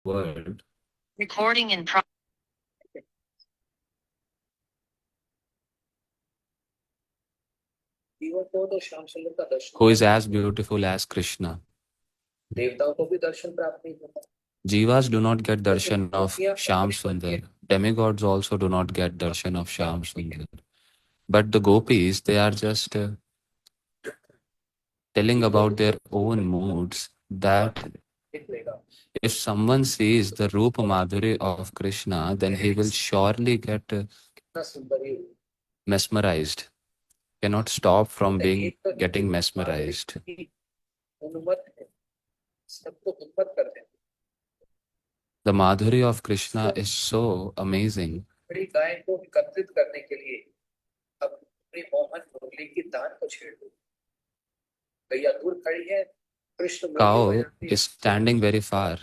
world. Recording in progress. Who is as beautiful as Krishna. Jivas do not get darshan of Shyam Sundar. Demigods also do not get darshan of Shyam Sundar. But the gopis, they are just telling about their own moods, that if someone sees the Rupa Madhuri of Krishna, then he will surely get mesmerized. Cannot stop from getting mesmerized. The Madhuri of Krishna is so amazing. Cow is standing very far,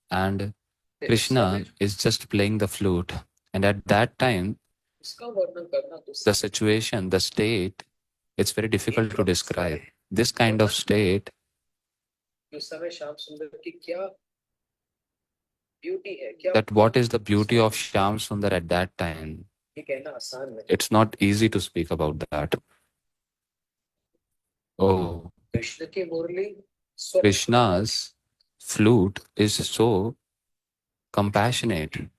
and Krishna is just playing the flute. And at that time, the situation, the state, it's very difficult to describe. This kind of state, that what is the beauty of Shyam Sundar at that time? It's not easy to speak about that. Oh, Krishna's flute is so compassionate.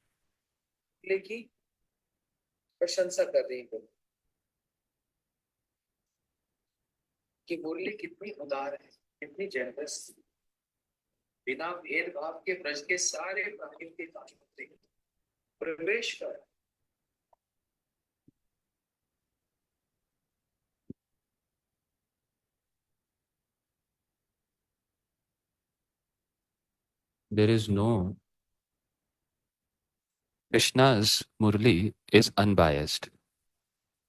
कि मुरली कितनी उदार है, कितनी generous, बिना भेदभाव के ब्रज के सारे प्राणियों के काज करते प्रवेश कर. There is no. Krishna's Murli is unbiased.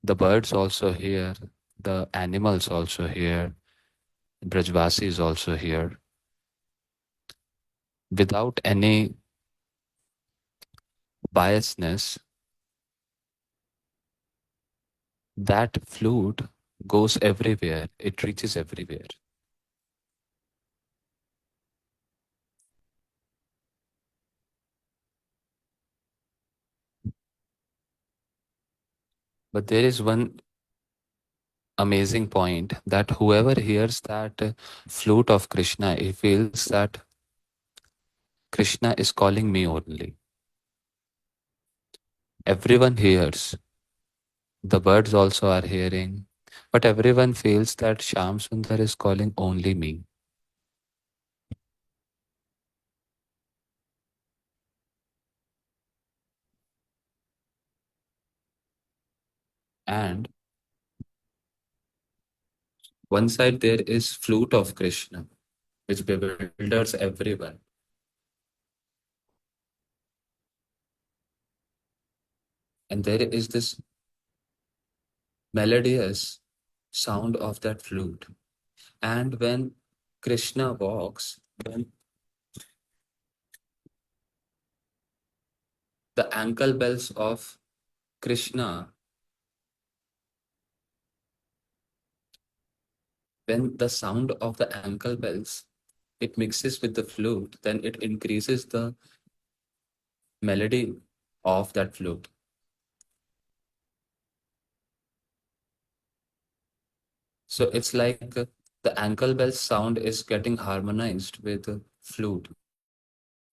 The birds also hear, the animals also hear, Brajvasi is also here. Without any biasness, that flute goes everywhere. It reaches everywhere. But there is one amazing point, that whoever hears that flute of Krishna, he feels that Krishna is calling me only. Everyone hears. The birds also are hearing. But everyone feels that Shyam Sundar is calling only me. And one side there is flute of Krishna, which bewilders everyone. And there is this melodious sound of that flute. And when Krishna walks, when the ankle bells of Krishna, when the sound of the ankle bells, it mixes with the flute, then it increases the melody of that flute. So it's like the ankle bell sound is getting harmonized with the flute.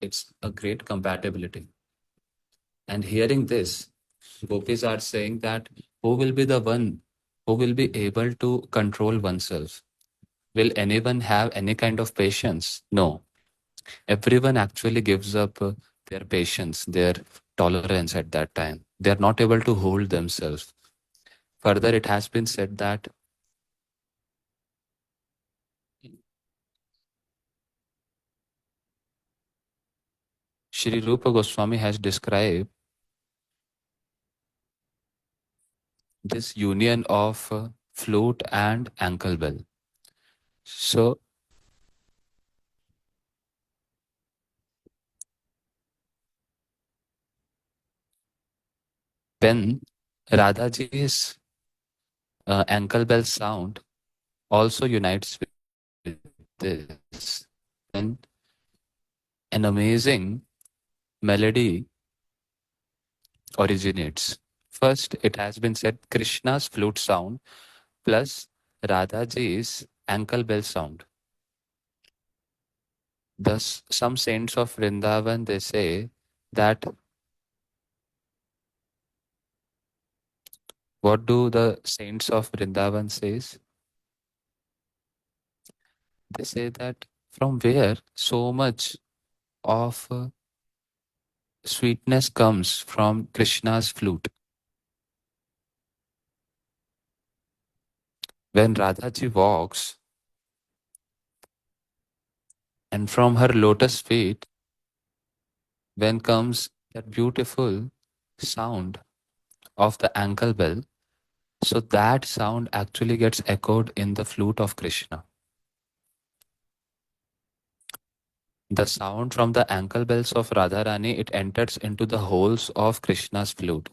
It's a great compatibility. And hearing this, gopis are saying that who will be the one who will be able to control oneself? Will anyone have any kind of patience? No. Everyone actually gives up their patience, their tolerance at that time. They are not able to hold themselves. Further, it has been said that Shri Rupa Goswami has described this union of flute and ankle bell. So, when Radhaji's ankle bell sound also unites with this, then an amazing melody originates. First, it has been said Krishna's flute sound plus Radhaji's ankle bell sound. Thus, some saints of Vrindavan they say that what do the saints of Vrindavan says? They say that from where so much of sweetness comes from Krishna's flute. When Radhaji walks, and from her lotus feet, when comes that beautiful sound of the ankle bell, so that sound actually gets echoed in the flute of Krishna. The sound from the ankle bells of Radharani, it enters into the holes of Krishna's flute.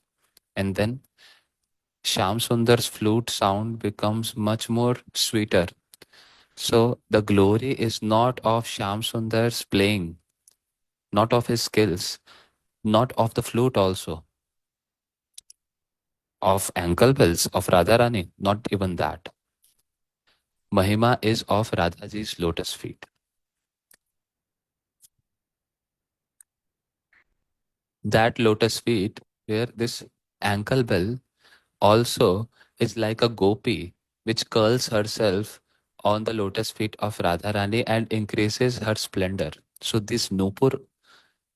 And then Shyam Sundar's flute sound becomes much more sweeter. So the glory is not of Shyam Sundar's playing, not of his skills, not of the flute also, of ankle bells of Radharani, not even that. Mahima is of Radhaji's lotus feet. That lotus feet, where this ankle bell also is like a gopi which curls herself on the lotus feet of Radharani and increases her splendor. So this nupur,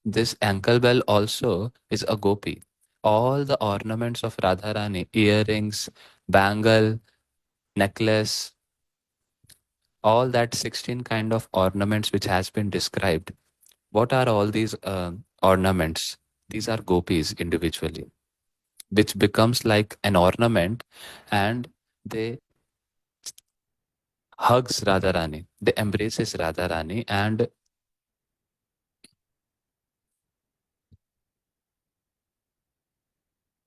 this ankle bell also is a gopi. All the ornaments of Radharani, earrings, bangle, necklace, all that 16 kind of ornaments which has been described. What are all these ornaments? These are gopis individually, which becomes like an ornament, and they hugs Radharani, they embraces Radharani, and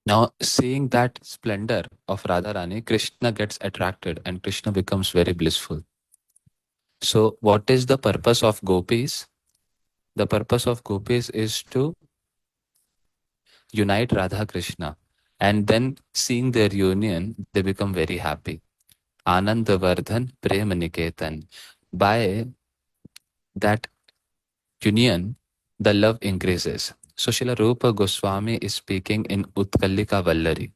now seeing that splendor of Radharani, Krishna gets attracted and Krishna becomes very blissful. So what is the purpose of gopis? The purpose of gopis is to unite Radha Krishna, and then seeing their union, they become very happy. Anandavardhan Prema Niketan. By that union, the love increases. So Srila Rupa Goswami is speaking in Utkallika Vallari.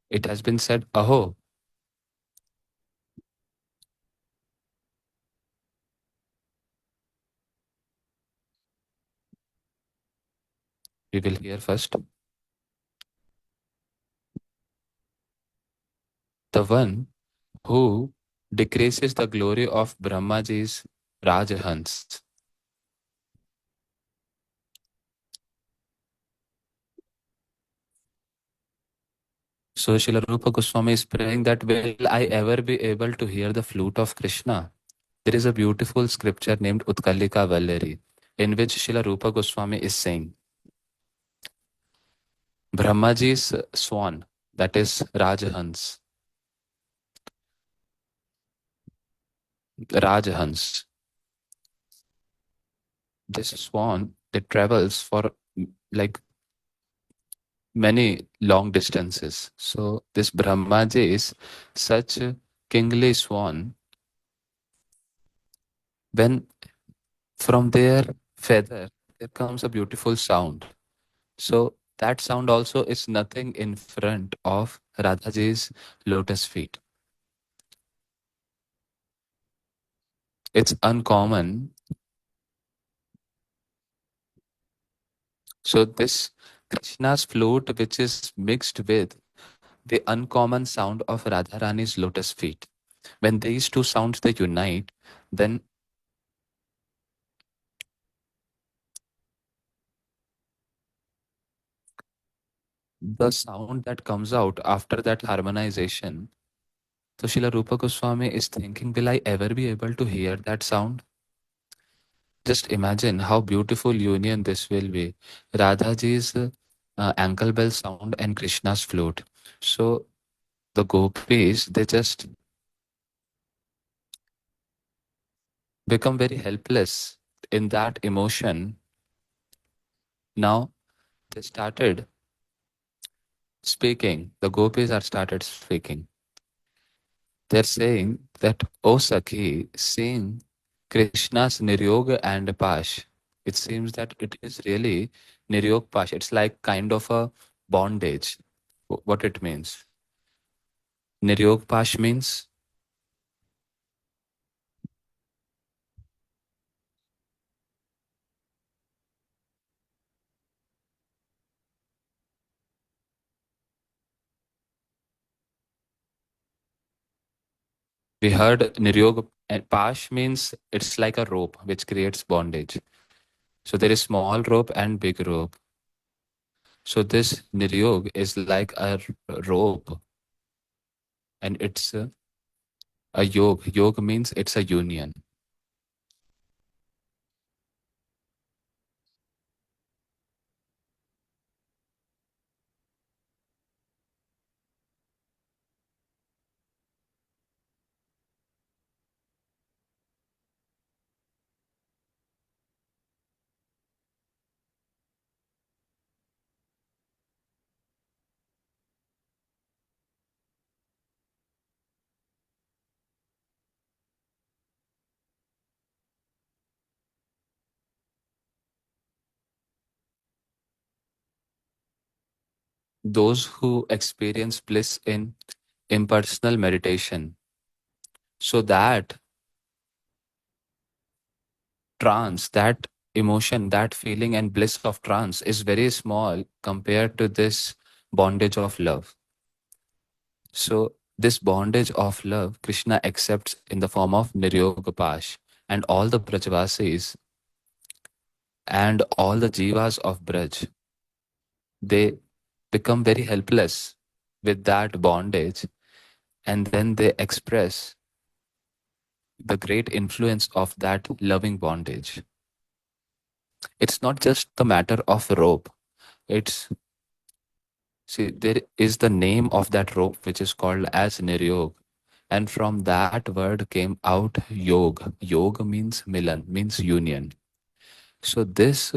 It has been said, Aho, we will hear first. The one who decreases the glory of Brahmaji's Rajahans. So Srila Rupa Goswami is praying that will I ever be able to hear the flute of Krishna? There is a beautiful scripture named Utkallika Vallari, in which Srila Rupa Goswami is saying, Brahmaji's swan, that is Rajahans, Rajahans, this swan, it travels for like many long distances. So this Brahmaji is such a kingly swan. When from their feather there comes a beautiful sound. So that sound also is nothing in front of Radhaji's lotus feet. It's uncommon. So this Krishna's flute, which is mixed with the uncommon sound of Radharani's lotus feet. When these two sounds they unite, then the sound that comes out after that harmonization. So Srila Rupa Goswami is thinking, will I ever be able to hear that sound? Just imagine how beautiful union this will be. Radhaji's ankle bell sound and Krishna's flute. So the gopis, they just become very helpless in that emotion. Now they started speaking. The gopis are started speaking. They're saying that, O Sakhi, seeing Krishna's Niryog and Pash, it seems that it is really Niryog Pash. It's like kind of a bondage. What it means? Niryog Pash means we heard Niryog and Pash means it's like a rope which creates bondage. So there is small rope and big rope. So this Niryog is like a rope and it's a yoke. Yoke means it's a union. Those who experience bliss in impersonal meditation. So that trance, that emotion, that feeling and bliss of trance is very small compared to this bondage of love. So this bondage of love, Krishna accepts in the form of Niryogapash, and all the Brajavasis and all the jivas of Braj, they become very helpless with that bondage, and then they express the great influence of that loving bondage. It's not just the matter of rope. It's see there is the name of that rope which is called as niryog, and from that word came out yog. Yog means milan, means union. So this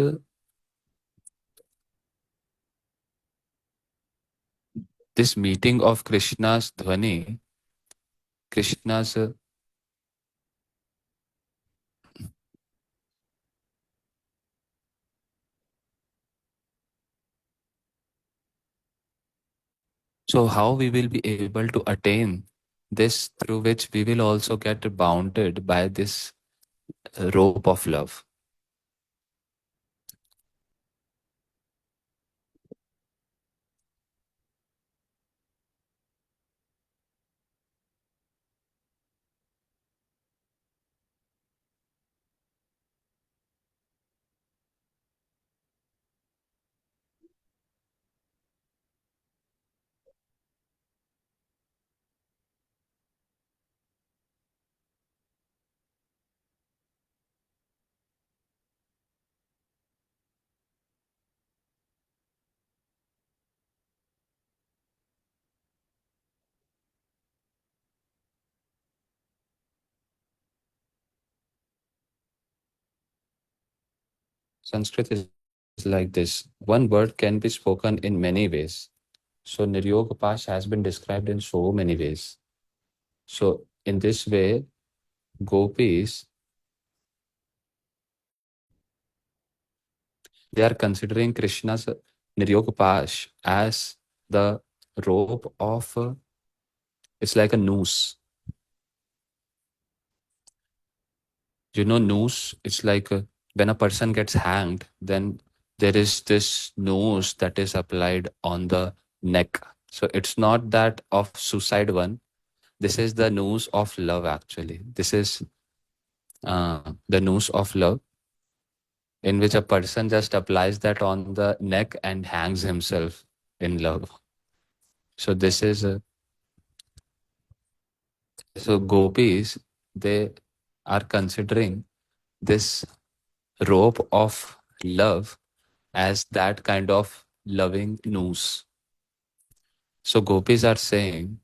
meeting of Krishna's dhvani, Krishna's so how we will be able to attain this, through which we will also get bounded by this rope of love. Sanskrit is like this. One word can be spoken in many ways. So Niryogapash has been described in so many ways. So in this way, gopis, they are considering Krishna's Niryogapash as the rope of, it's like a noose. Noose, it's like when a person gets hanged, then there is this noose that is applied on the neck. So it's not that of suicide one. This is the noose of love, actually. This is the noose of love, in which a person just applies that on the neck and hangs himself in love. So this is so gopis, they are considering this rope of love as that kind of loving noose. So gopis are saying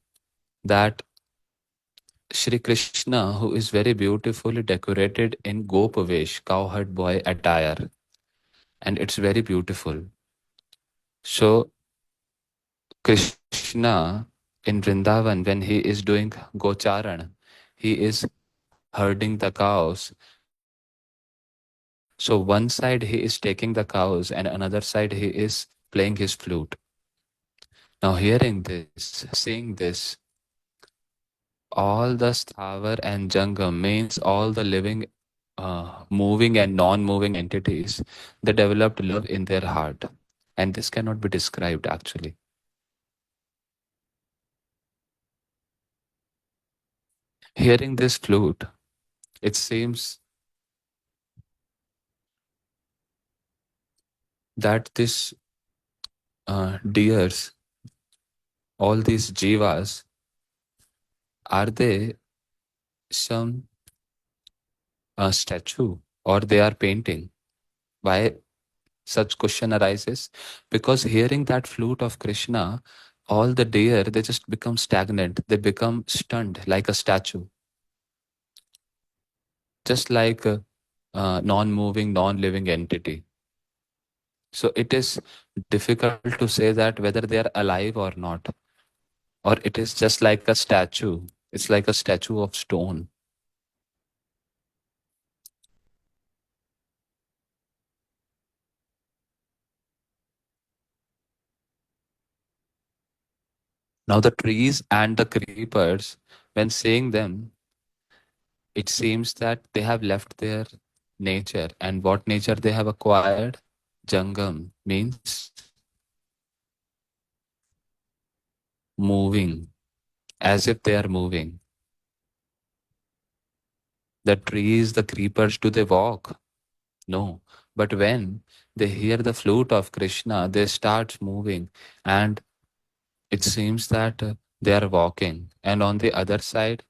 that Shri Krishna, who is very beautifully decorated in Gopavesh, cowherd boy attire, and it's very beautiful. So Krishna in Vrindavan, when he is doing Gocharan, he is herding the cows. So one side he is taking the cows, and another side he is playing his flute. Now, hearing this, seeing this, all the Sthavar and Jangam means all the living, moving and non-moving entities, they developed love in their heart. And this cannot be described actually. Hearing this flute, it seems that this deers, all these jivas, are they some statue or they are painting? Why such question arises? Because hearing that flute of Krishna, all the deer, they just become stagnant. They become stunned like a statue, just like a non-moving, non-living entity. So it is difficult to say that whether they are alive or not, or it is just like a statue. It's like a statue of stone. Now the trees and the creepers, when seeing them, it seems that they have left their nature. And what nature they have acquired? Jangam means moving, as if they are moving. The trees, the creepers, do they walk? No. But when they hear the flute of Krishna, they start moving, and it seems that they are walking. And on the other side,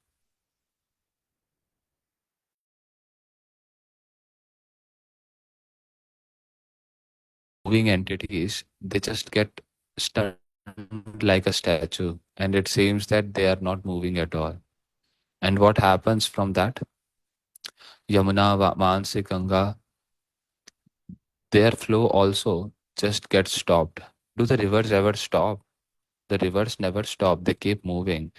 moving entities, they just get stunned like a statue, and it seems that they are not moving at all. And what happens from that? Yamuna, Mansi, Ganga, their flow also just gets stopped. Do the rivers ever stop? The rivers never stop, they keep moving.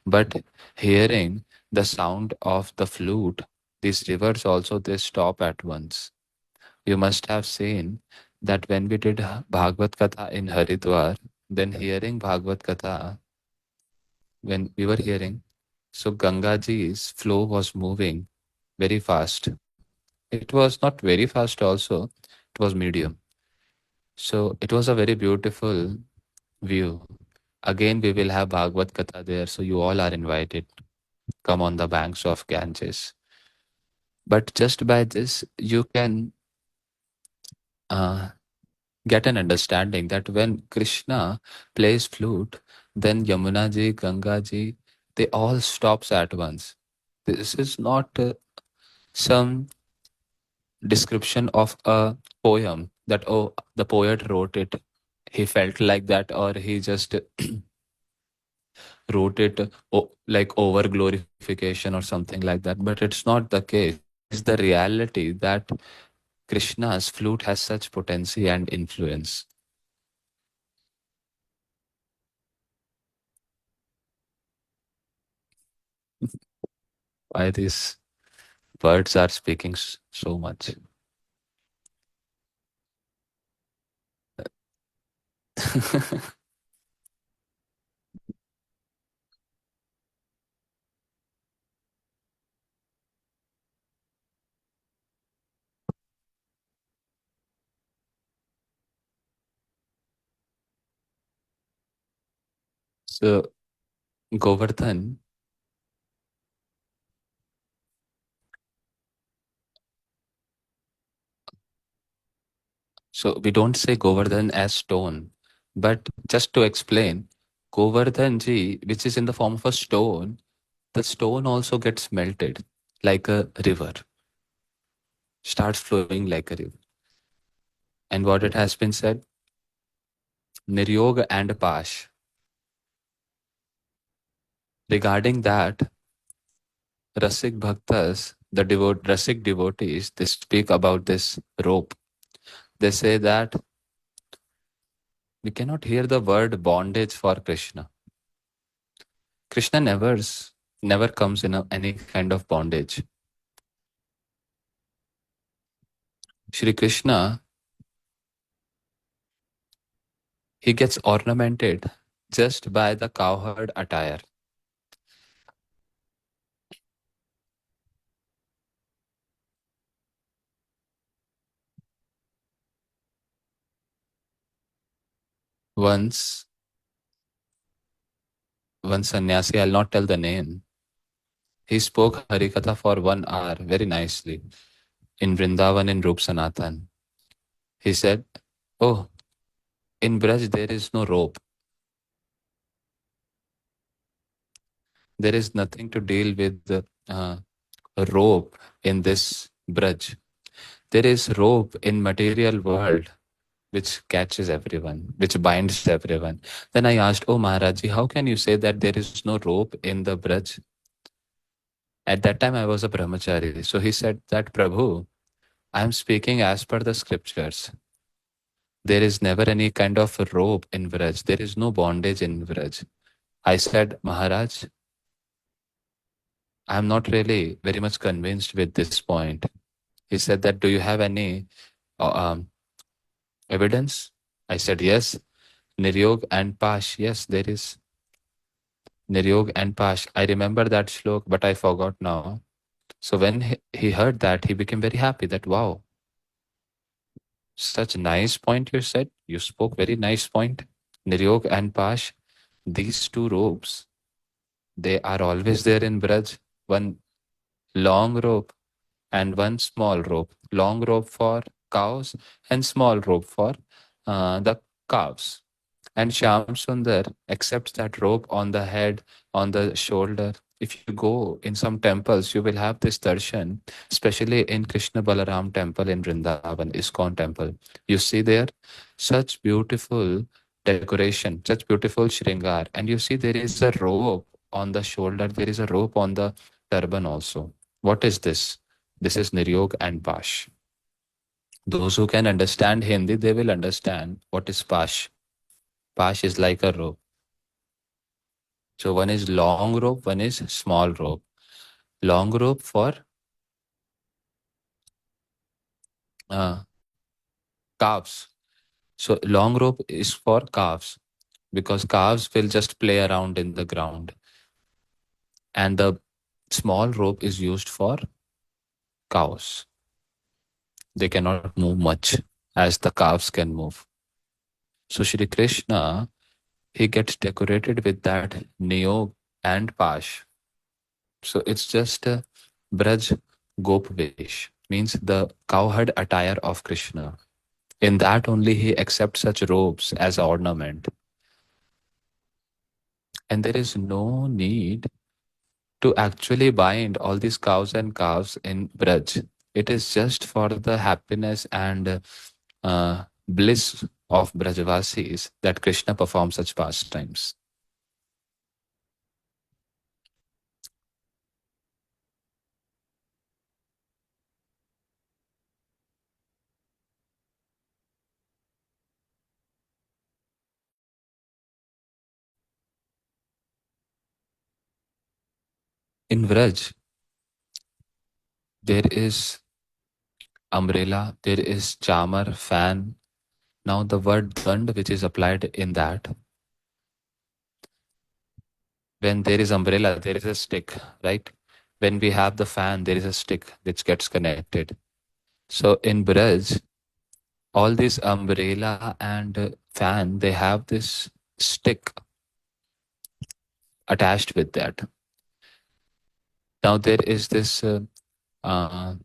But hearing the sound of the flute, these rivers also they stop at once. You must have seen that when we did Bhagavad Katha in Haridwar, then hearing Bhagavad Katha, when we were hearing, so Gangaji's flow was moving very fast. It was not very fast also, it was medium. So it was a very beautiful view. Again, we will have Bhagavad Katha there, so you all are invited. Come on the banks of Ganges. But just by this, you can uh, get an understanding that when Krishna plays flute, then Yamuna ji, Ganga ji, they all stops at once. This is not some description of a poem that, oh, the poet wrote it, he felt like that, or he just wrote it like over glorification or something like that. But it's not the case. It is the reality that Krishna's flute has such potency and influence. Why these birds are speaking so much? So Govardhan, so we don't say Govardhan as stone, but just to explain, Govardhan ji, which is in the form of a stone, the stone also gets melted like a river, starts flowing like a river. And what it has been said, Niryog and Pash. Regarding that, Rasik Bhaktas, the Rasik devotees, they speak about this rope. They say that we cannot hear the word bondage for Krishna. Krishna never comes in any kind of bondage. Shri Krishna, he gets ornamented just by the cowherd attire. Once, one sannyasi, I'll not tell the name, he spoke Harikatha for 1 hour very nicely in Vrindavan in Rup Sanatan. He said, "Oh, in Braj there is no rope. There is nothing to deal with the a rope in this Braj. There is rope in material world which catches everyone, which binds everyone." Then I asked, "Oh Maharaji, how can you say that there is no rope in the Braj?" At that time I was a brahmachari. So he said that, "Prabhu, I am speaking as per the scriptures. There is never any kind of rope in Vraj. There is no bondage in Vraj." I said, "Maharaj, I am not really very much convinced with this point." He said that, "Do you have any uh, um, evidence?" I said, "Yes, Niryog and Pash. Yes, there is Niryog and Pash. I remember that shlok, but I forgot now." So when he heard that, he became very happy that, "Wow, such nice point you said. You spoke very nice point. Niryog and Pash, these two ropes, they are always there in Braj. One long rope and one small rope. Long rope for cows and small rope for the calves. And Shyam Sundar accepts that rope on the head, on the shoulder. If you go in some temples, you will have this darshan, especially in Krishna Balaram temple in Vrindavan, ISKCON temple. You see there such beautiful decoration, such beautiful shringar. And you see there is a rope on the shoulder, there is a rope on the turban also. What is this? This is Niryog and Pash. Those who can understand Hindi, they will understand what is Pash. Pash is like a rope. So one is long rope, one is small rope. Long rope for uh, calves. So long rope is for calves because calves will just play around in the ground. And the small rope is used for cows. They cannot move much as the calves can move. So Shri Krishna, he gets decorated with that Niyog and Pash. So it's just a Braj Gopvesh, means the cowherd attire of Krishna. In that only he accepts such robes as ornament. And there is no need to actually bind all these cows and calves in Braj. It is just for the happiness and bliss of Brajavasis that Krishna performs such pastimes. In Braj, there is umbrella, there is chamar, fan. Now the word dand which is applied in that, when there is umbrella, there is a stick, right? When we have the fan, there is a stick which gets connected. So in Braj, all this umbrella and fan, they have this stick attached with that. Now there is this uh,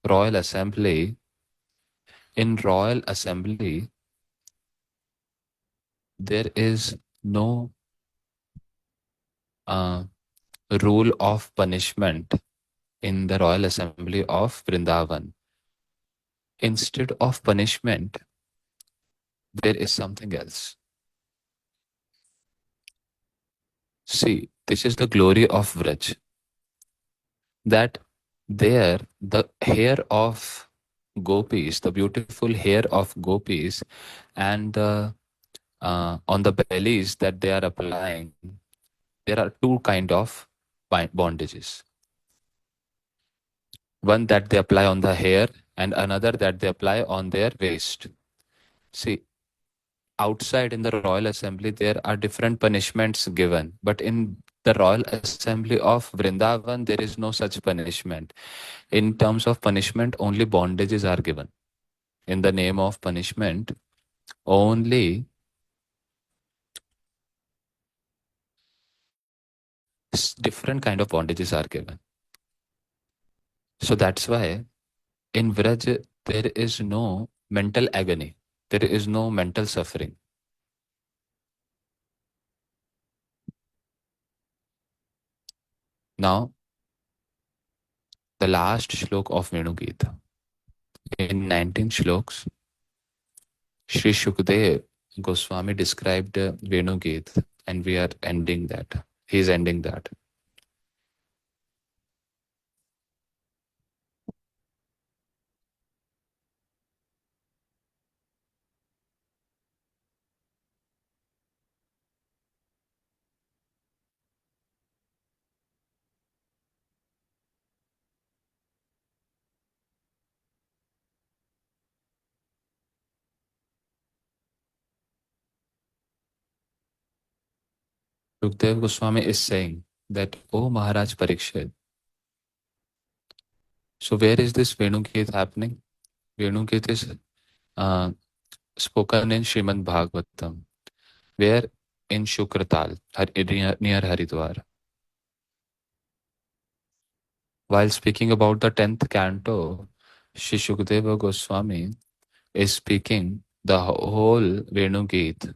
royal assembly. In royal assembly, there is no uh, rule of punishment in the royal assembly of Vrindavan. Instead of punishment, there is something else. See, this is the glory of Vraj. that there the hair of gopis, the beautiful hair of gopis, and the on the bellies that they are applying, there are two kind of bondages. One that they apply on the hair, and another that they apply on their waist. See, outside in the royal assembly there are different punishments given, but in the royal assembly of Vrindavan there is no such punishment. In terms of punishment, only bondages are given. In the name of punishment, only different kind of bondages are given. So that's why in Vraj there is no mental agony, there is no mental suffering. Now, the last shlok of Venu Gita. In 19 shloks, Sri Shukdev Goswami described Venu Gita, and we are ending that. He is ending that. Shukdev Goswami is saying that, "O Maharaj Parikshit, so where is this Venu Gita happening? Venu Gita is uh, spoken in Srimad Bhagavatam, where in Shukratal, near Haridwar. While speaking about the 10th canto, Shri Shukadeva Goswami is speaking the whole Venu Gita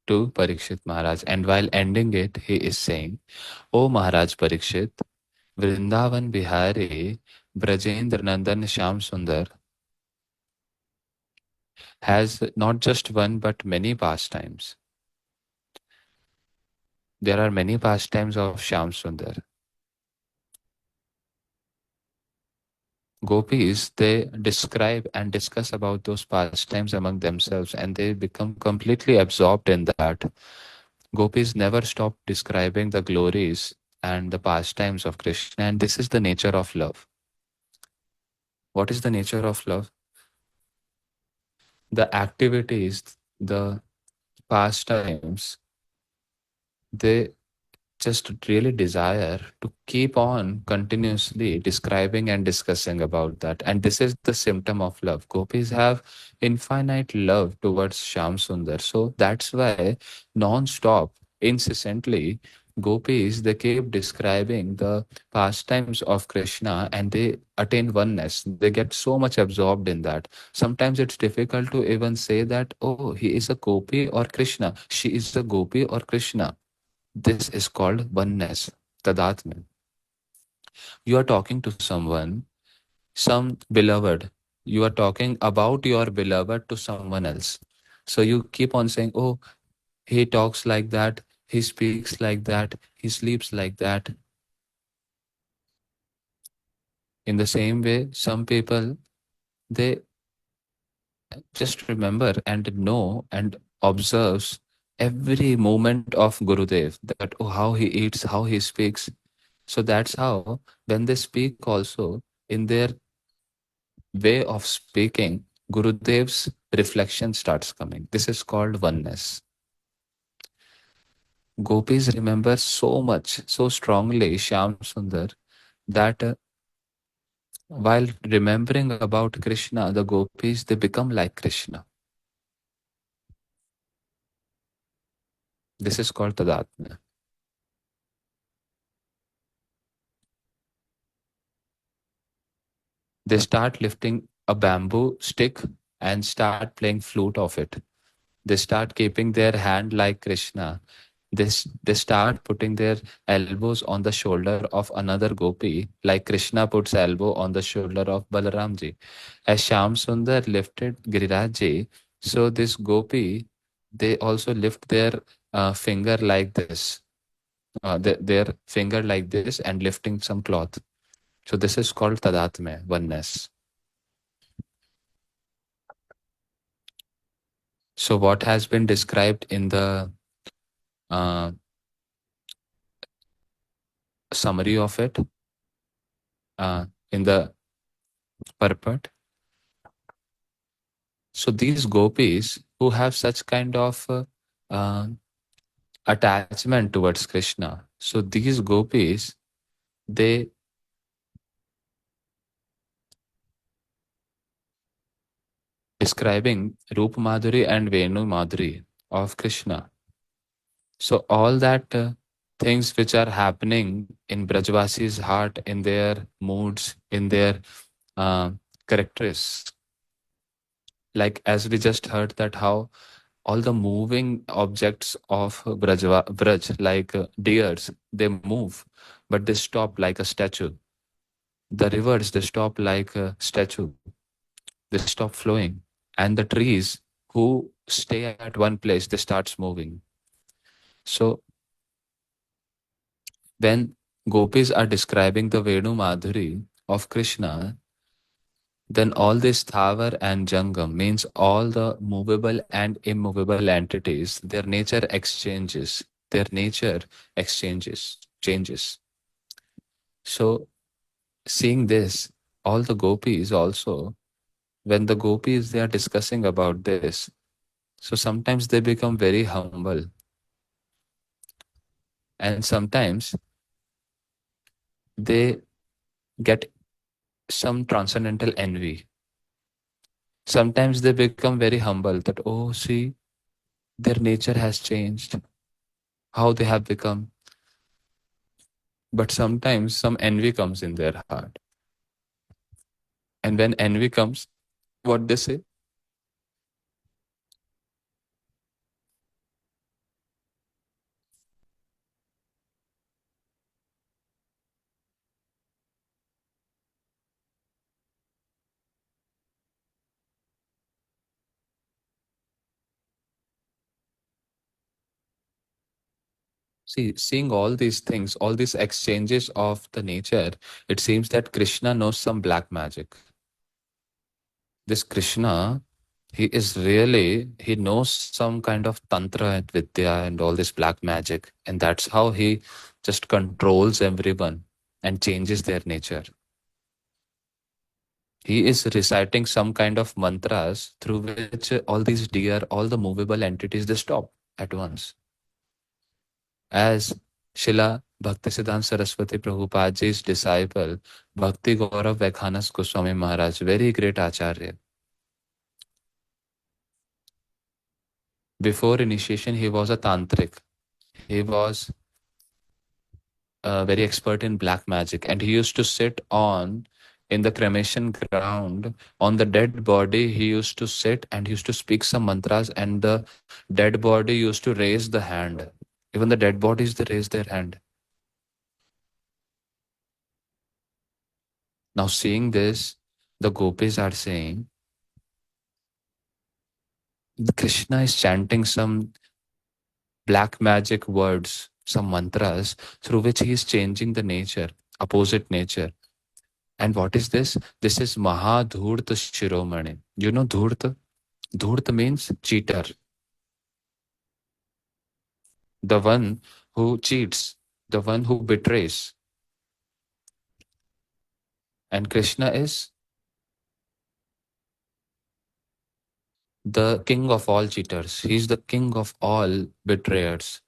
to Parikshit Maharaj. And while ending it, he is saying, O Maharaj Parikshit, Vrindavan Bihari Brajendra Nandan Shyam Sundar has not just one but many pastimes. There are many pastimes of Shyam Sundar. Gopis, they describe and discuss about those pastimes among themselves, and they become completely absorbed in that. Gopis never stop describing the glories and the pastimes of Krishna, and this is the nature of love. What is the nature of love? The activities, the pastimes, they just really desire to keep on continuously describing and discussing about that. And this is the symptom of love. Gopis have infinite love towards Shyam Sundar. So that's why non-stop, incessantly, gopis, they keep describing the pastimes of Krishna, and they attain oneness. They get so much absorbed in that. Sometimes it's difficult to even say that, oh, he is a gopi or Krishna. She is a gopi or Krishna. This is called oneness, tadatma. You are talking to someone, some beloved. You are talking about your beloved to someone else. So you keep on saying, oh, he talks like that, he speaks like that, he sleeps like that. In the same way, some people, they just remember and know and observes every moment of Gurudev, that oh, how he eats, how he speaks. So that's how when they speak also, in their way of speaking, Gurudev's reflection starts coming. This is called oneness. Gopis remember so much, so strongly Shyam Sundar, that while remembering about Krishna, the gopis, they become like Krishna. This is called Tadatma. They start lifting a bamboo stick and start playing flute of it. They start keeping their hand like Krishna. They start putting their elbows on the shoulder of another gopi, like Krishna puts elbow on the shoulder of Balaramji. As Shyam Sundar lifted Girirajji, so this gopi, they also lift their finger like this, their finger like this, and lifting some cloth. So this is called tadatmya, oneness. So what has been described in the uh, summary of it, in the purport. So these gopis who have such kind of uh, attachment towards Krishna. So these gopis, they describing Rup Madhuri and Venu Madhuri of Krishna. So all that things which are happening in Brajvasi's heart, in their moods, in their uh, characteristics, like as we just heard that how all the moving objects of Braj, like deers, they move, but they stop like a statue. The rivers, they stop like a statue. They stop flowing. And the trees who stay at one place, they starts moving. So when gopis are describing the Venu Madhuri of Krishna, then all this Thavar and Jangam means all the movable and immovable entities, their nature exchanges, their nature exchanges, changes. So seeing this, all the gopis also, when the gopis they are discussing about this, so sometimes they become very humble, and sometimes they get some transcendental envy. Sometimes they become very humble that, oh, see, their nature has changed, how they have become. But sometimes some envy comes in their heart. And when envy comes, what they say? See, seeing all these things, all these exchanges of the nature, it seems that Krishna knows some black magic. This Krishna, he is really, he knows some kind of tantra and vidya and all this black magic. And that's how he just controls everyone and changes their nature. He is reciting some kind of mantras through which all these deer, all the movable entities, they stop at once. As Shila Bhaktisiddhanta Saraswati Prabhupadaji's disciple, Bhakti Gaurav Vekhanas Goswami Maharaj, very great Acharya. Before initiation, he was a tantric. He was very expert in black magic, and he used to sit on in the cremation ground on the dead body. He used to sit and he used to speak some mantras, and the dead body used to raise the hand. Even the dead bodies, they raise their hand. Now, seeing this, the gopis are saying, Krishna is chanting some black magic words, some mantras, through which he is changing the nature, opposite nature. And what is this? This is Mahadhurta Shiromani. You know Dhurta? Dhurta means cheater, the one who cheats, the one who betrays. And Krishna is the king of all cheaters. He's the king of all betrayers.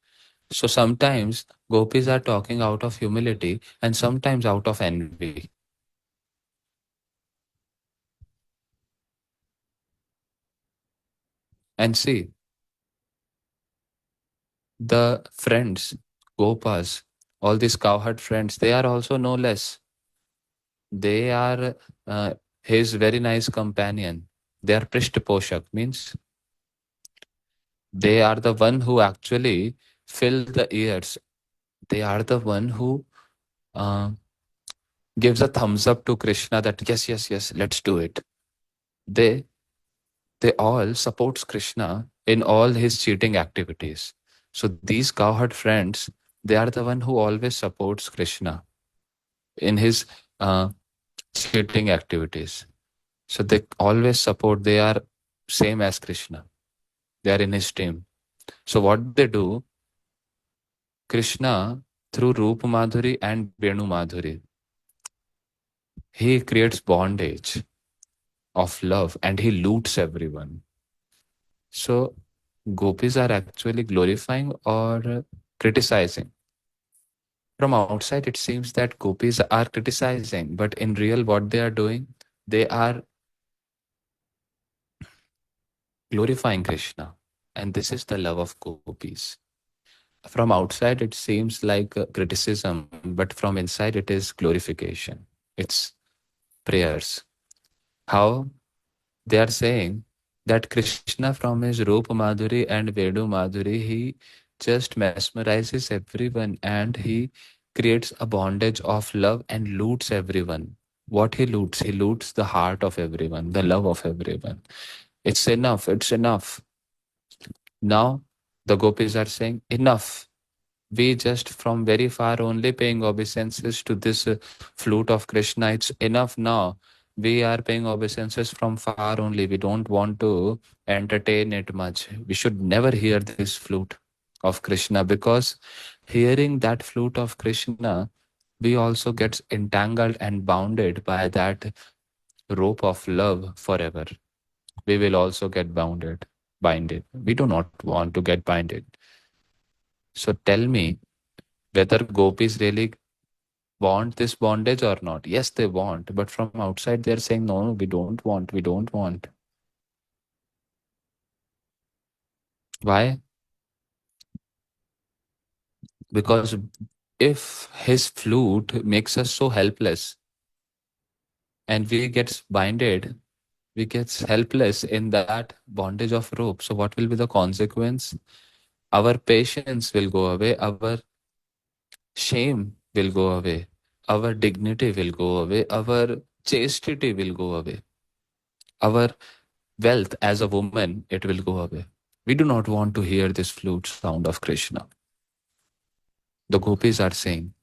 So sometimes gopis are talking out of humility and sometimes out of envy. And see, the friends, gopas, all these cowherd friends, they are also no less. They are his very nice companion. They are Prishtaposhak, means they are the one who actually fill the ears. They are the one who uh, gives a thumbs up to Krishna that yes, yes, yes, let's do it. They they all supports Krishna in all his cheating activities. So these cowherd friends, they are the one who always supports Krishna in his uh, cheating activities. So they always support, they are same as Krishna. They are in his team. So what they do, Krishna, through Rup Madhuri and Venu Madhuri, he creates bondage of love and he loots everyone. So gopis are actually glorifying or criticizing. From outside, it seems that gopis are criticizing, but in real, what they are doing, they are glorifying Krishna. And this is the love of gopis. From outside, it seems like criticism, but from inside, it is glorification. It's prayers. How they are saying that Krishna, from his Rupa Madhuri and Venu Madhuri, he just mesmerizes everyone and he creates a bondage of love and loots everyone. What he loots? He loots the heart of everyone, the love of everyone. It's enough. It's enough. Now the gopis are saying, enough. We just from very far only paying obeisances to this flute of Krishna. It's enough now. We are paying obeisances from far only. We don't want to entertain it much. We should never hear this flute of Krishna, because hearing that flute of Krishna, we also get entangled and bounded by that rope of love forever. We will also get bounded, binded. We do not want to get binded. So tell me, whether gopis really want this bondage or not. Yes, they want, but from outside they're saying, no, we don't want, we don't want. Why? Because if his flute makes us so helpless and we get binded, we get helpless in that bondage of rope. So what will be the consequence? Our patience will go away, our shame will go away, our dignity will go away, our chastity will go away, our wealth as a woman, it will go away. We do not want to hear this flute sound of Krishna. The gopis are saying,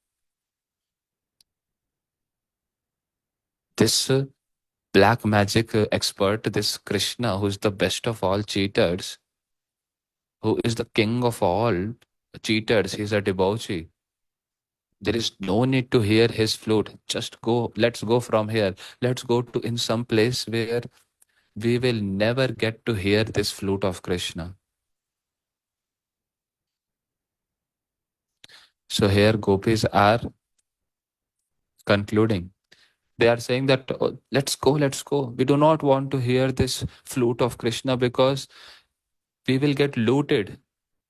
this black magic expert, this Krishna, who is the best of all cheaters, who is the king of all cheaters, he's a debauchee. There is no need to hear his flute. Just go, let's go from here. Let's go to in some place where we will never get to hear this flute of Krishna. So here gopis are concluding. They are saying that, "Oh, let's go, let's go. We do not want to hear this flute of Krishna because we will get looted.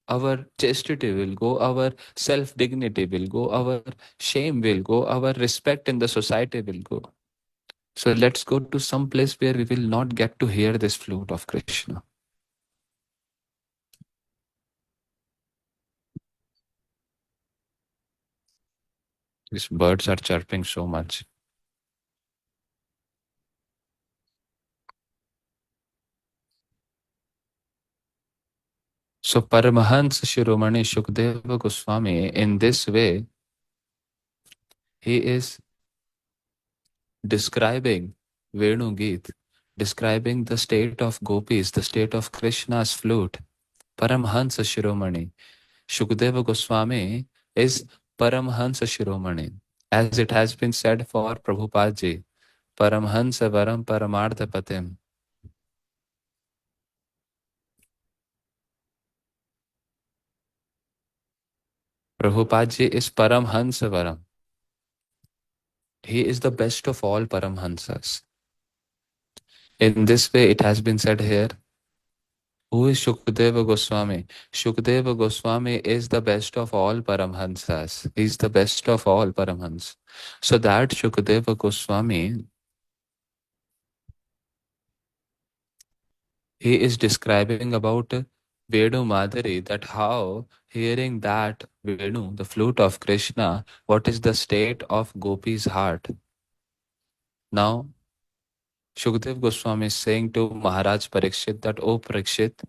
Our chastity will go, our self dignity will go, our shame will go, our respect in the society will go. So let's go to some place where we will not get to hear this flute of Krishna." These birds are chirping so much. So Paramahans Shiromani Shukdeva Goswami, in this way, he is describing Venu Geet, describing the state of gopis, the state of Krishna's flute. Paramhansa Shiromani. Shukdeva Goswami is Paramhansa Shiromani. As it has been said for Prabhupada ji, Paramhansa Varam Paramartha Patim. Prabhupada ji is Paramhansa Varam. He is the best of all Paramhansas. In this way, it has been said here, who is Shukadeva Goswami? Shukadeva Goswami is the best of all Paramhansas. He is the best of all Paramhans. So that Shukadeva Goswami, he is describing about Venu Madhuri, that how hearing that Venu, the flute of Krishna, what is the state of Gopi's heart. Now, Shukdev Goswami is saying to Maharaj Parikshit that, "Oh Parikshit,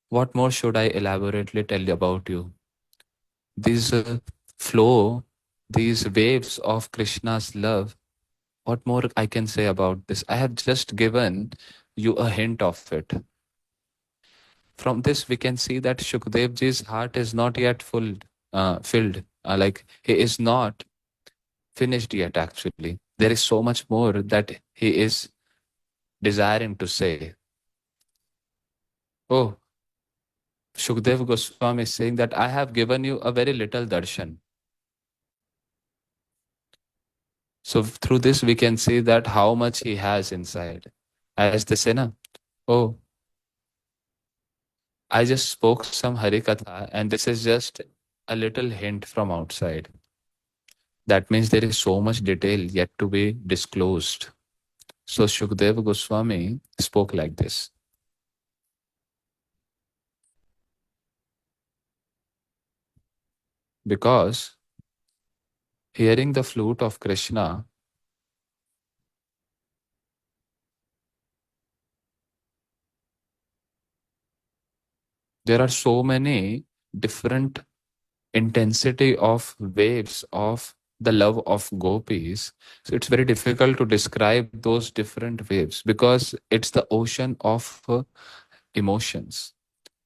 what more should I elaborately tell you about you? These flow, these waves of Krishna's love, What more I can say about this? I have just given you a hint of it. From this, we can see that Shukdev ji's heart is not yet filled. Like he is not finished yet, actually. There is so much more that he is desiring to say. Oh, Shukdev Goswami is saying that I have given you a very little darshan. So through this, we can see that how much he has inside. As they say, na, oh, I just spoke some Harikatha, and this is just a little hint from outside. That means there is so much detail yet to be disclosed. So Shukdev Goswami spoke like this. Because hearing the flute of Krishna, there are so many different intensity of waves of the love of gopis. So it's very difficult to describe those different waves because it's the ocean of emotions.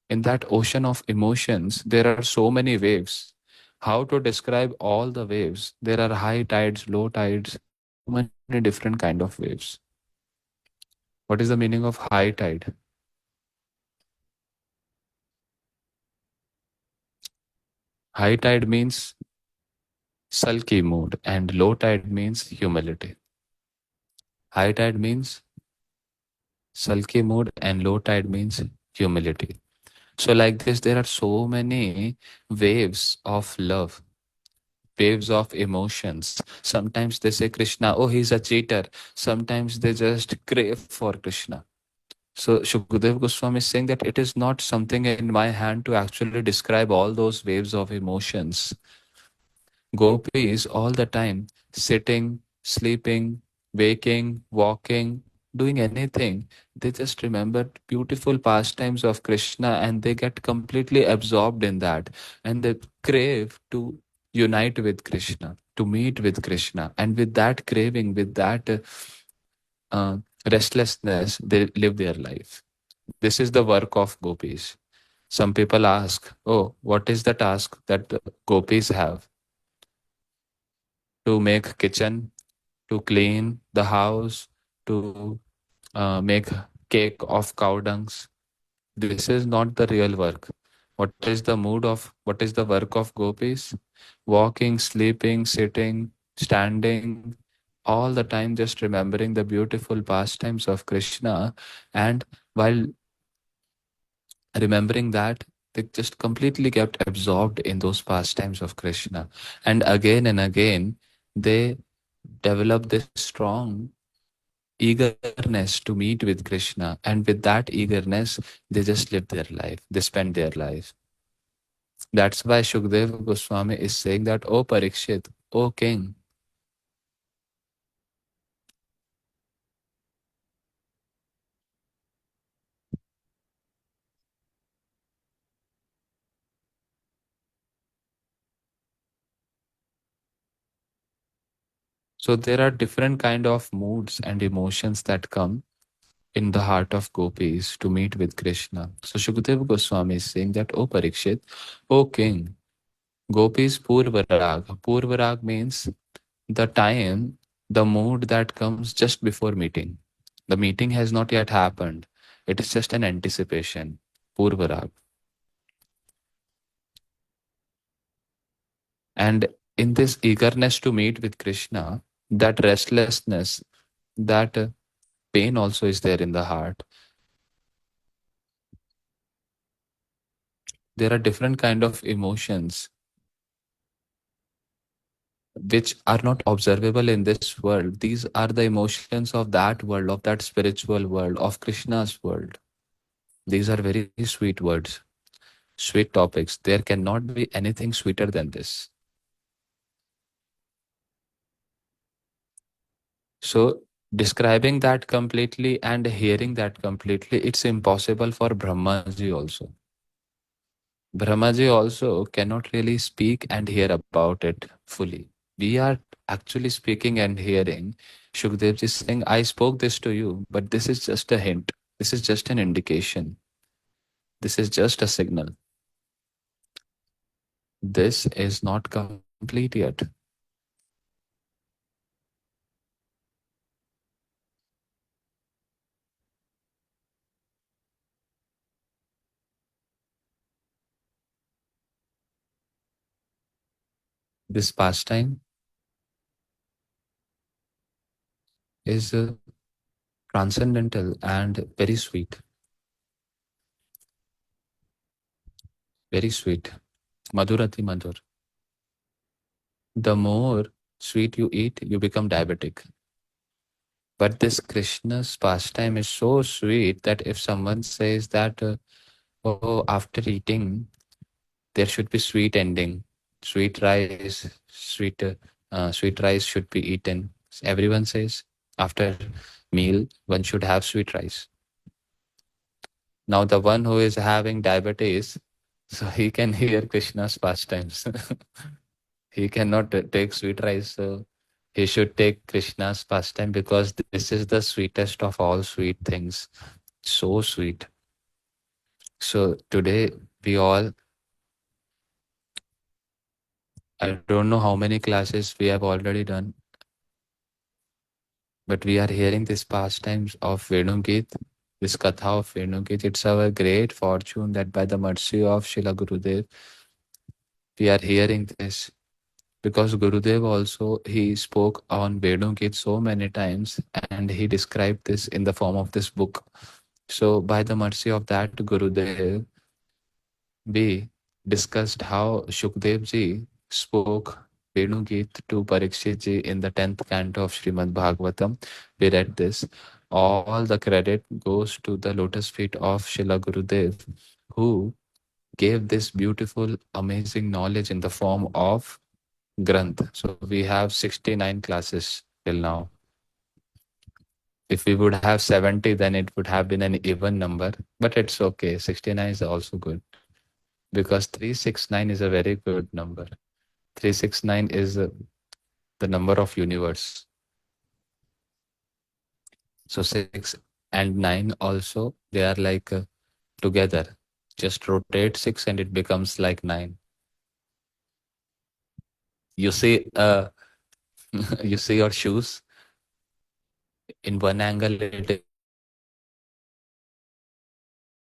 In that ocean of emotions, there are so many waves. How to describe all the waves? There are high tides, low tides, so many different kind of waves. What is the meaning of high tide? High tide means sulky mood, and low tide means humility. High tide means sulky mood, and low tide means humility. So, like this, there are so many waves of love, waves of emotions. Sometimes they say Krishna, oh, he's a cheater. Sometimes they just crave for Krishna. So Shukdev Goswami is saying that it is not something in my hand to actually describe all those waves of emotions. Gopis all the time sitting, sleeping, waking, walking, doing anything. They just remember beautiful pastimes of Krishna and they get completely absorbed in that. And they crave to unite with Krishna, to meet with Krishna. And with that craving, with that uh, restlessness, they live their life. This is the work of gopis. Some people ask, oh, what is the task that the gopis have? To make kitchen, to clean the house, to make cake of cow dungs. This is not the real work. What is the work of gopis? Walking, sleeping, sitting, standing, all the time just remembering the beautiful pastimes of Krishna. And while remembering that, they just completely kept absorbed in those pastimes of Krishna. And again, they develop this strong eagerness to meet with Krishna. And with that eagerness, they just live their life, they spend their life. That's why Shukdev Goswami is saying that, O Parikshit, O king. So there are different kind of moods and emotions that come in the heart of gopis to meet with Krishna. So Shukdev Goswami is saying that, O Parikshit, O king, gopis purvarag. Purvarag means the time, the mood that comes just before meeting. The meeting has not yet happened. It is just an anticipation. Purvarag. And in this eagerness to meet with Krishna, that restlessness, that pain also is there in the heart. There are different kind of emotions which are not observable in this world. These are the emotions of that world, of that spiritual world, of Krishna's world. These are very sweet words, sweet topics. There cannot be anything sweeter than this. So, describing that completely and hearing that completely, it's impossible for Brahmaji also. Brahmaji also cannot really speak and hear about it fully. We are actually speaking and hearing Shukdev is saying, I spoke this to you, but this is just a hint. This is just an indication. This is just a signal. This is not complete yet. This pastime is transcendental and very sweet. Very sweet. Madhurati madhur. The more sweet you eat, you become diabetic. But this Krishna's pastime is so sweet that if someone says that, oh, after eating, there should be sweet ending, sweet rice, sweet rice should be eaten. Everyone says after meal, one should have sweet rice. Now the one who is having diabetes, so he can hear Krishna's pastimes. He cannot take sweet rice. So he should take Krishna's pastime because this is the sweetest of all sweet things. So sweet. So today we all, I don't know how many classes we have already done, but we are hearing this pastimes of Venu Geet, this Katha of Venu Geet. It's our great fortune that by the mercy of Srila Gurudev, we are hearing this. Because Gurudev also, he spoke on Venu Geet so many times and he described this in the form of this book. So by the mercy of that Gurudev, we discussed how Shukdev ji spoke Venu Geet to Parikshit ji in the 10th canto of Srimad Bhagavatam. We read this. All the credit goes to the lotus feet of Srila Gurudev, who gave this beautiful, amazing knowledge in the form of Granth. So we have 69 classes till now. If we would have 70, then it would have been an even number, but it's okay. 69 is also good because 369 is a very good number. 369 is the number of universe. So 6 and 9 also, they are like together. Just rotate 6 and it becomes like 9. You see, you see your shoes. In one angle, it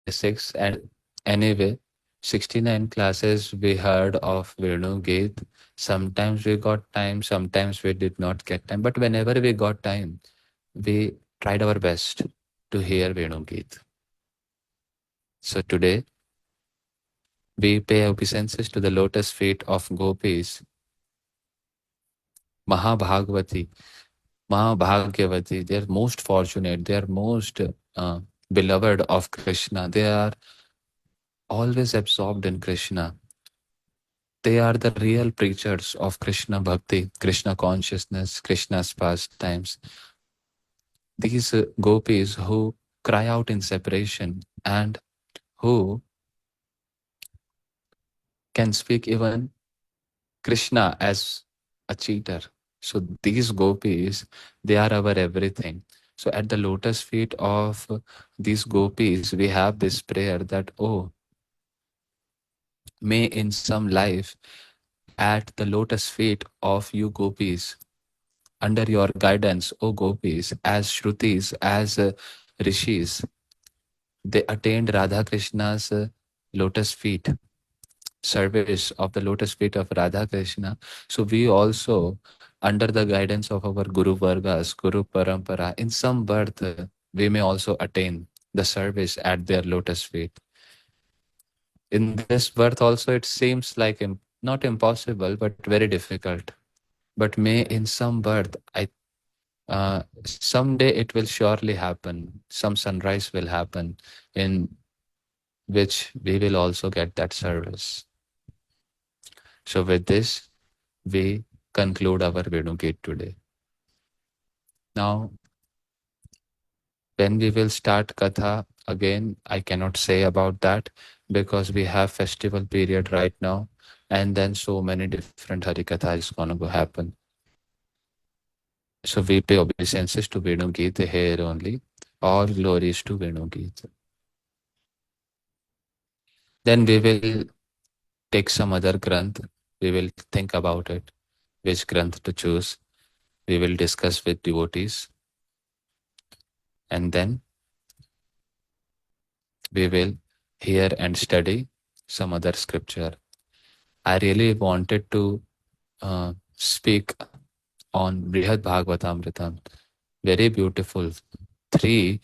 is 6, and in the other angle, it is 9. And anyway, 69 classes we heard of Venu Geet. Sometimes we got time, sometimes we did not get time. But whenever we got time, we tried our best to hear Venu Geet. So today, we pay obeisances to the lotus feet of gopis, Mahabhagavati, Mahabhagyavati. They are most fortunate. They are most beloved of Krishna. They are always absorbed in Krishna. They are the real preachers of Krishna Bhakti, Krishna consciousness, Krishna's pastimes. These gopis who cry out in separation and who can speak even Krishna as a cheater. So these gopis, they are our everything. So at the lotus feet of these gopis, we have this prayer that, oh, may in some life at the lotus feet of you gopis, under your guidance, O gopis, as Shrutis, as rishis, they attained Radha Krishna's lotus feet, service of the lotus feet of Radha Krishna. So we also, under the guidance of our Guru Vargas, Guru Parampara, in some birth, we may also attain the service at their lotus feet. In this birth also, it seems like not impossible, but very difficult. But may in some birth, someday it will surely happen. Some sunrise will happen in which we will also get that service. So with this, we conclude our Venu Gate today. Now, when we will start Katha again, I cannot say about that because we have festival period right now, and then so many different Hari Katha is gonna go happen. So we pay obeisances to Venu Geet here only. All glories to Venu Geet. Then we will take some other granth. We will think about it, which granth to choose. We will discuss with devotees, and then we will hear and study some other scripture. I really wanted to speak on Brihad Bhagavatamritam. Very beautiful. Three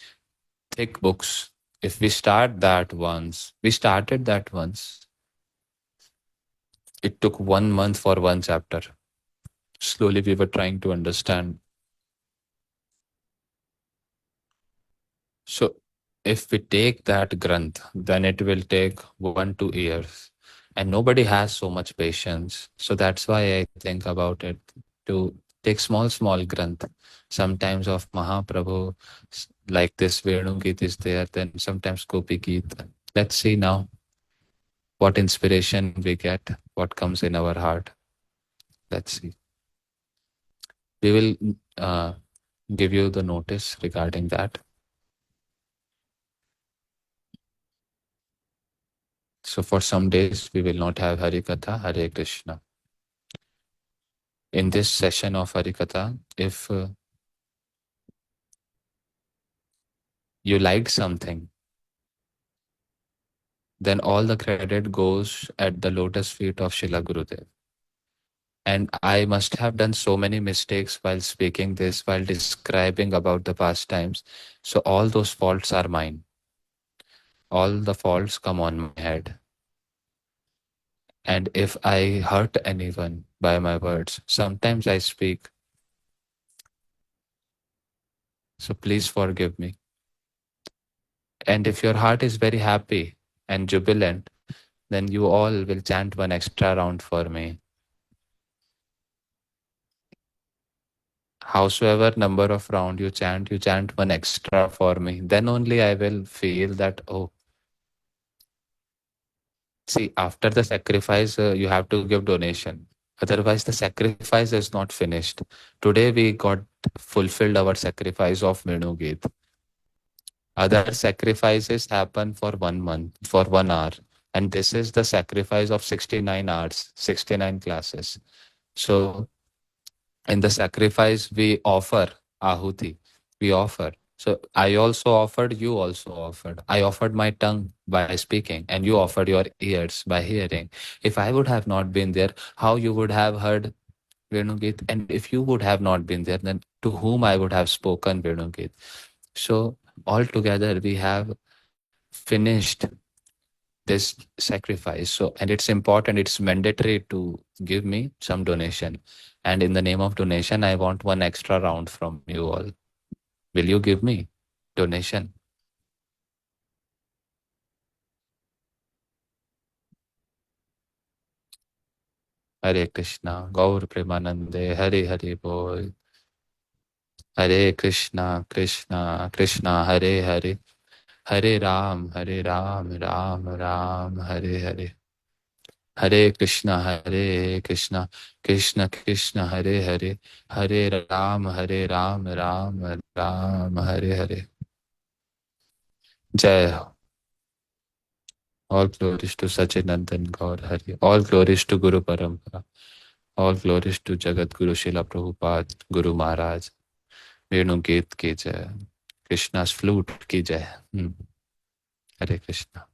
thick books. If we start that once, we started that once. It took 1 month for one chapter. Slowly we were trying to understand. So if we take that granth, then it will take 1 2 years. And nobody has so much patience. So that's why I think about it to take small granth. Sometimes of Mahaprabhu, like this Venu Geet is there, then sometimes Gopi Geet. Let's see now what inspiration we get, what comes in our heart. Let's see. We will give you the notice regarding that. So for some days, we will not have Harikatha, Hare Krishna. In this session of Harikatha, if you liked something, then all the credit goes at the lotus feet of Srila Gurudev. And I must have done so many mistakes while speaking this, while describing about the past times. So all those faults are mine. All the faults come on my head. And if I hurt anyone by my words, sometimes I speak. So please forgive me. And if your heart is very happy and jubilant, then you all will chant one extra round for me. Howsoever number of round you chant one extra for me. Then only I will feel that, oh, see, after the sacrifice, you have to give donation. Otherwise, the sacrifice is not finished. Today, we got fulfilled our sacrifice of Venu Geet. Other sacrifices happen for 1 month, for 1 hour. And this is the sacrifice of 69 hours, 69 classes. So in the sacrifice, we offer ahuti. We offer. So I also offered, you also offered. I offered my tongue by speaking, and you offered your ears by hearing. If I would have not been there, how you would have heard Venugit? And if you would have not been there, then to whom I would have spoken Venugit? So altogether, we have finished this sacrifice. So, and it's important, it's mandatory to give me some donation. And in the name of donation, I want one extra round from you all. Will you give me donation? Hare Krishna, Gaur Premanande, Hare Hare Bol. Hare Krishna, Krishna, Krishna, Hare Hare. Hare Ram, Hare Ram, Ram Ram, Hare Hare. Hare Krishna, Krishna Krishna, Hare Hare. Hare Ram, Ram Ram, Hare Hare. Jai Ho. All glories to Sachinandan Gaur Hari. All glories to Guru Parampara. All glories to Jagat Guru Srila Prabhupada, Guru Maharaj. Venu Geet ki jai. Krishna's flute ki jai. Hare Krishna.